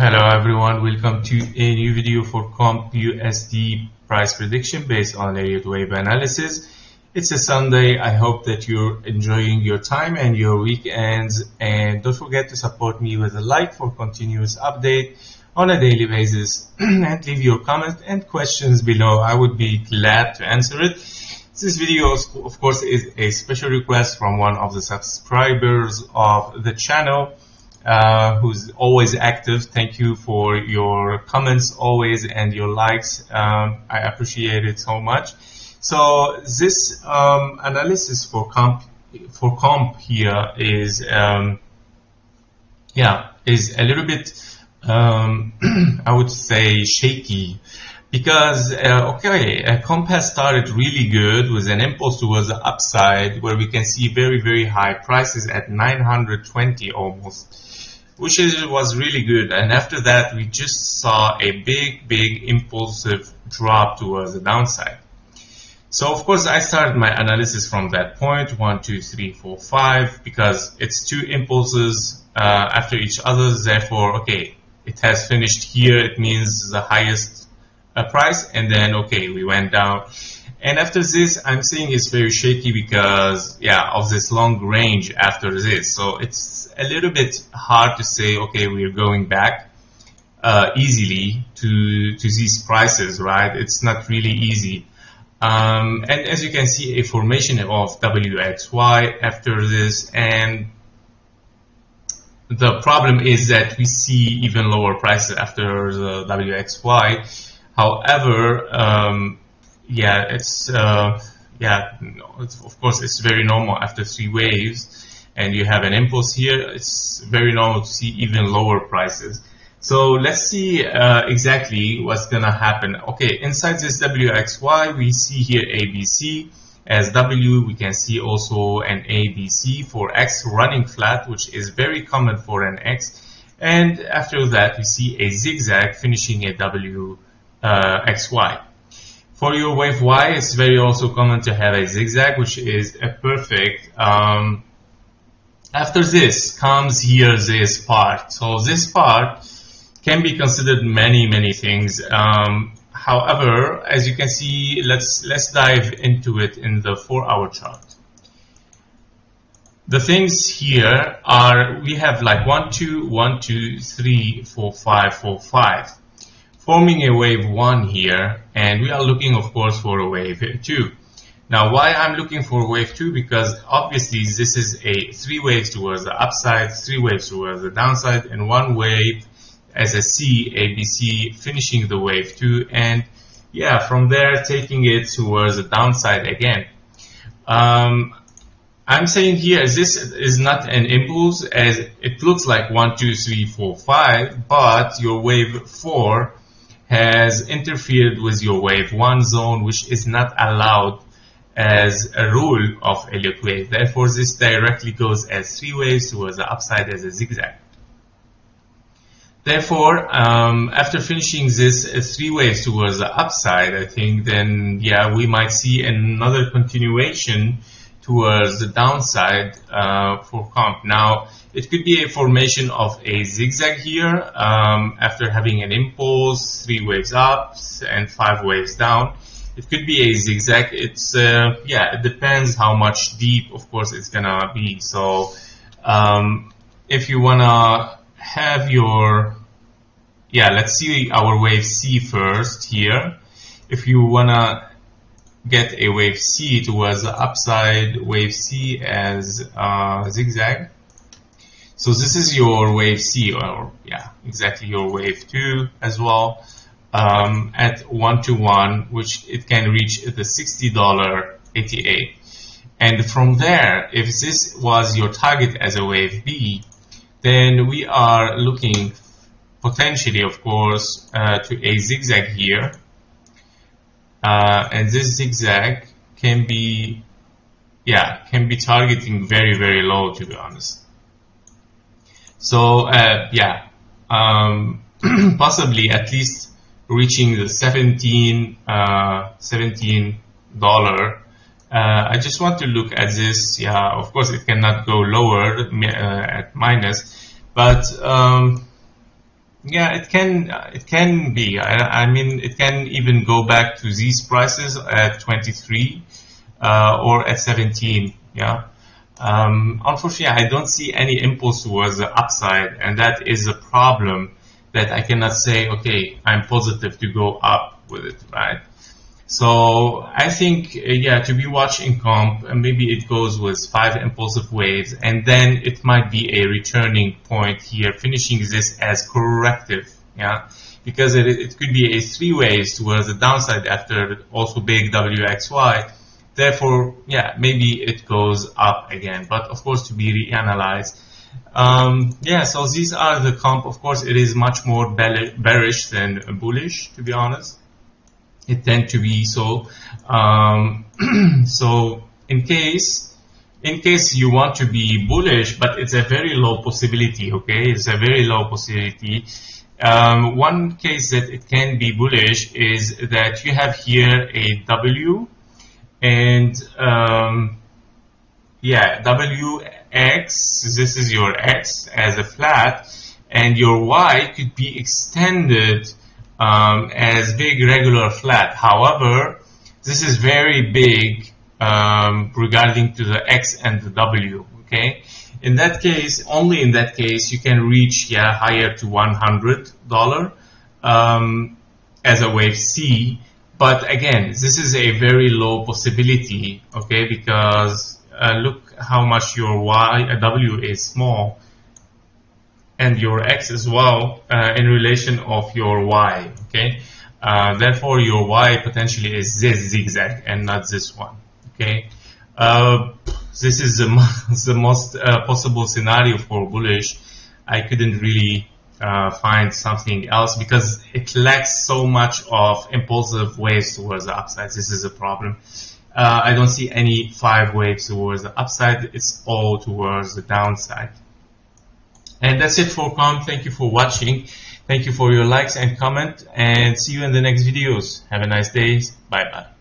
Hello everyone, welcome to a new video for Comp USD price prediction based on Elliott Wave analysis. It's a Sunday. I hope that you're enjoying your time and your weekends, and don't forget to support me with a like for continuous update on a daily basis and leave your comments and questions below. I would be glad to answer it. This video, of course, is a special request from one of the subscribers of the channel. Who's always active. Thank you for your comments always and your likes. I appreciate it so much. So this analysis for comp here is is a little bit I would say shaky, because comp has started really good with an impulse towards the upside, where we can see very high prices at 920 almost, which was really good. And after that, we just saw a big impulsive drop towards the downside. So of course, I started my analysis from that point, 1, 2, 3, 4, 5, because it's two impulses after each other. Therefore, okay, it has finished here. It means the highest price, and then okay, we went down. And after this, I'm saying it's very shaky because, of this long range after this. So it's a little bit hard to say, okay, we're going back easily to these prices, right? It's not really easy. And as you can see, a formation of WXY after this. And the problem is that we see even lower prices after the WXY. However, it's of course it's very normal after 3 waves and you have an impulse here. It's very normal to see even lower prices. So let's see exactly what's gonna happen. Okay, inside this WXY we see here ABC as W. We can see also an ABC for X running flat, which is very common for an X, and after that we see a zigzag finishing a WXY. For your wave Y, it's very also common to have a zigzag, which is a perfect. After this comes here this part. So this part can be considered many things. However, as you can see, let's dive into it in the 4-hour chart. The things here are, we have like 1, 2, 1, 2, 3, 4, 5, 4, 5. Forming a wave 1 here, and we are looking of course for a wave 2. Now why I'm looking for wave 2? Because obviously this is a 3 waves towards the upside, 3 waves towards the downside, and 1 wave as a C, ABC, finishing the wave 2, and from there taking it towards the downside again. I'm saying here this is not an impulse, as it looks like 1, 2, 3, 4, 5, but your wave 4 has interfered with your wave 1 zone, which is not allowed as a rule of Elliott Wave. Therefore, this directly goes as 3 waves towards the upside as a zigzag. Therefore, after finishing this 3 waves towards the upside, I think then, we might see another continuation towards the downside for comp. Now, it could be a formation of a zigzag here after having an impulse, 3 waves up and 5 waves down. It could be a zigzag. It's it depends how much deep, of course, it's gonna be. So if you wanna have your let's see our wave C first here. If you wanna get a wave C towards the upside, wave C as zigzag. So this is your wave C, or exactly your wave 2 as well, at 1 to 1, which it can reach the $60.88. And from there, if this was your target as a wave B, then we are looking potentially, of course, to a zigzag here. And this zigzag can be targeting very low, to be honest. So possibly at least reaching the $17. I just want to look at this. Of course it cannot go lower at minus, but Yeah, it can be. I mean, it can even go back to these prices at 23 or at 17. Yeah. Unfortunately, I don't see any impulse towards the upside, and that is a problem that I cannot say, okay, I'm positive to go up with it, right? So I think, yeah, to be watching comp, maybe it goes with 5 impulsive waves, and then it might be a returning point here, finishing this as corrective, yeah, because it could be a 3 waves towards the downside after also big WXY. Therefore, yeah, maybe it goes up again, but of course to be reanalyzed. Yeah, so these are the comp. Of course, it is much more bearish than bullish, to be honest. It tend to be so. So in case you want to be bullish, but it's a very low possibility, okay? It's a very low possibility. One case that it can be bullish is that you have here a W, and yeah, WX, this is your X as a flat, and your Y could be extended as big regular flat. However, this is very big regarding to the X and the W, okay? In that case, only in that case, you can reach, yeah, higher to $100 as a wave C. But again, this is a very low possibility, okay? Because look how much your W is small, and your X as well in relation of your Y, okay? Therefore, your Y potentially is this zigzag and not this one, okay? This is the most possible scenario for bullish. I couldn't really find something else because it lacks so much of impulsive waves towards the upside. This is a problem. I don't see any 5 waves towards the upside. It's all towards the downside. And that's it for comp. Thank you for watching. Thank you for your likes and comment, and see you in the next videos. Have a nice day. Bye bye.